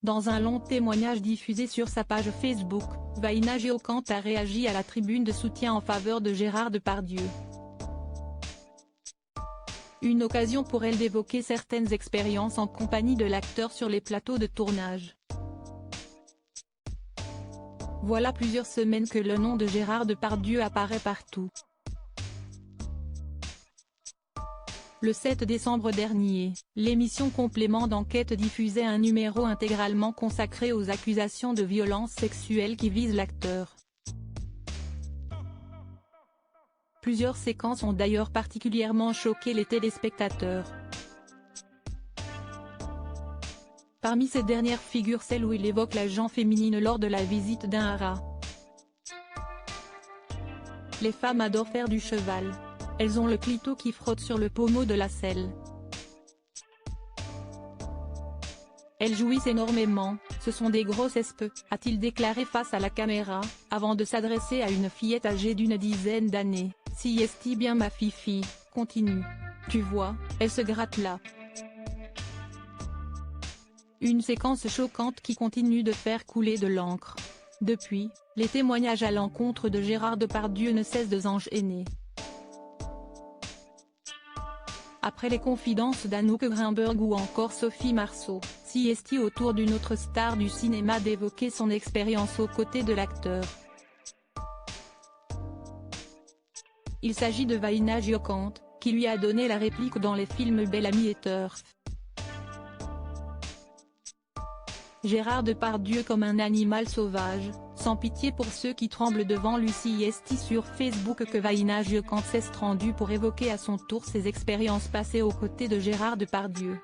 Dans un long témoignage diffusé sur sa page Facebook, Vanina Geoffrand a réagi à la tribune de soutien en faveur de Gérard Depardieu. Une occasion pour elle d'évoquer certaines expériences en compagnie de l'acteur sur les plateaux de tournage. Voilà plusieurs semaines que le nom de Gérard Depardieu apparaît partout. Le 7 décembre dernier, l'émission Complément d'enquête diffusait un numéro intégralement consacré aux accusations de violences sexuelles qui visent l'acteur. Plusieurs séquences ont d'ailleurs particulièrement choqué les téléspectateurs. Parmi ces dernières figure celle où il évoque la gent féminine lors de la visite d'un haras. Les femmes adorent faire du cheval. Elles ont le clito qui frotte sur le pommeau de la selle. Elles jouissent énormément, ce sont des grosses espes, a-t-il déclaré face à la caméra, avant de s'adresser à une fillette âgée d'une dizaine d'années. Si est bien ma fifi, continue. Tu vois, elle se gratte là. Une séquence choquante qui continue de faire couler de l'encre. Depuis, les témoignages à l'encontre de Gérard Depardieu ne cessent de s'enchaîner. Après les confidences d'Anouk Grimberg ou encore Sophie Marceau, si est autour d'une autre star du cinéma d'évoquer son expérience aux côtés de l'acteur. Il s'agit de Vanina Geoffrand, qui lui a donné la réplique dans les films Bel Ami et Turf. Gérard Depardieu comme un animal sauvage, sans pitié pour ceux qui tremblent devant lui. Si est sur Facebook que Vanina Geoffrand s'est rendue pour évoquer à son tour ses expériences passées aux côtés de Gérard Depardieu.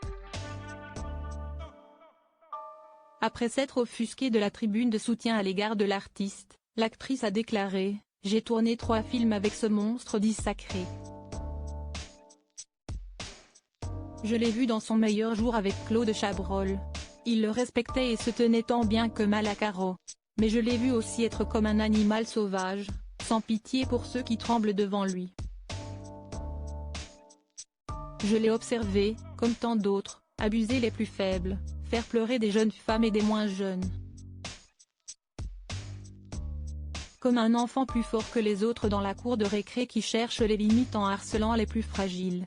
Après s'être offusquée de la tribune de soutien à l'égard de l'artiste, l'actrice a déclaré « J'ai tourné 3 films avec ce monstre dit sacré. Je l'ai vu dans son meilleur jour avec Claude Chabrol. Il le respectait et se tenait tant bien que mal à carreau. Mais je l'ai vu aussi être comme un animal sauvage, sans pitié pour ceux qui tremblent devant lui. Je l'ai observé, comme tant d'autres, abuser les plus faibles, faire pleurer des jeunes femmes et des moins jeunes. Comme un enfant plus fort que les autres dans la cour de récré qui cherche les limites en harcelant les plus fragiles.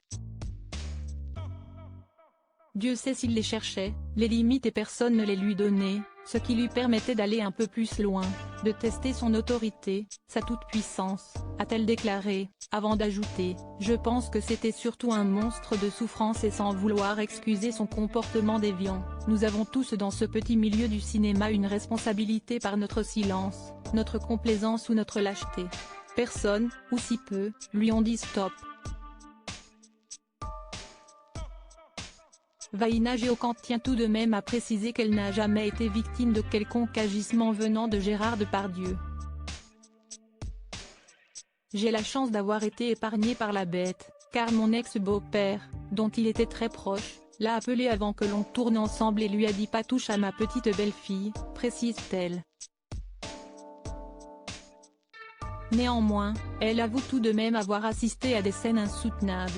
Dieu sait s'il les cherchait, les limites et personne ne les lui donnait, ce qui lui permettait d'aller un peu plus loin, de tester son autorité, sa toute-puissance, a-t-elle déclaré, avant d'ajouter « Je pense que c'était surtout un monstre de souffrance » et sans vouloir excuser son comportement déviant, nous avons tous dans ce petit milieu du cinéma une responsabilité par notre silence, notre complaisance ou notre lâcheté. Personne, ou si peu, lui ont dit stop. Vanina Geoffrand tient tout de même à préciser qu'elle n'a jamais été victime de quelconque agissement venant de Gérard Depardieu. J'ai la chance d'avoir été épargnée par la bête, car mon ex-beau-père, dont il était très proche, l'a appelé avant que l'on tourne ensemble et lui a dit pas touche à ma petite belle-fille, précise-t-elle. Néanmoins, elle avoue tout de même avoir assisté à des scènes insoutenables.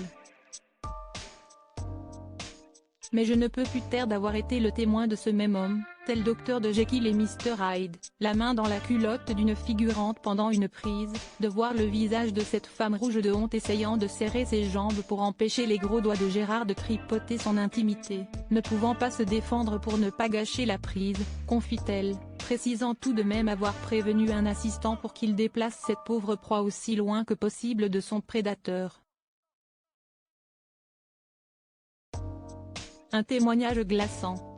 Mais je ne peux plus taire d'avoir été le témoin de ce même homme, tel Dr Jekyll et Mr Hyde, la main dans la culotte d'une figurante pendant une prise, de voir le visage de cette femme rouge de honte essayant de serrer ses jambes pour empêcher les gros doigts de Gérard de tripoter son intimité, ne pouvant pas se défendre pour ne pas gâcher la prise, confie-t-elle, précisant tout de même avoir prévenu un assistant pour qu'il déplace cette pauvre proie aussi loin que possible de son prédateur. Un témoignage glaçant.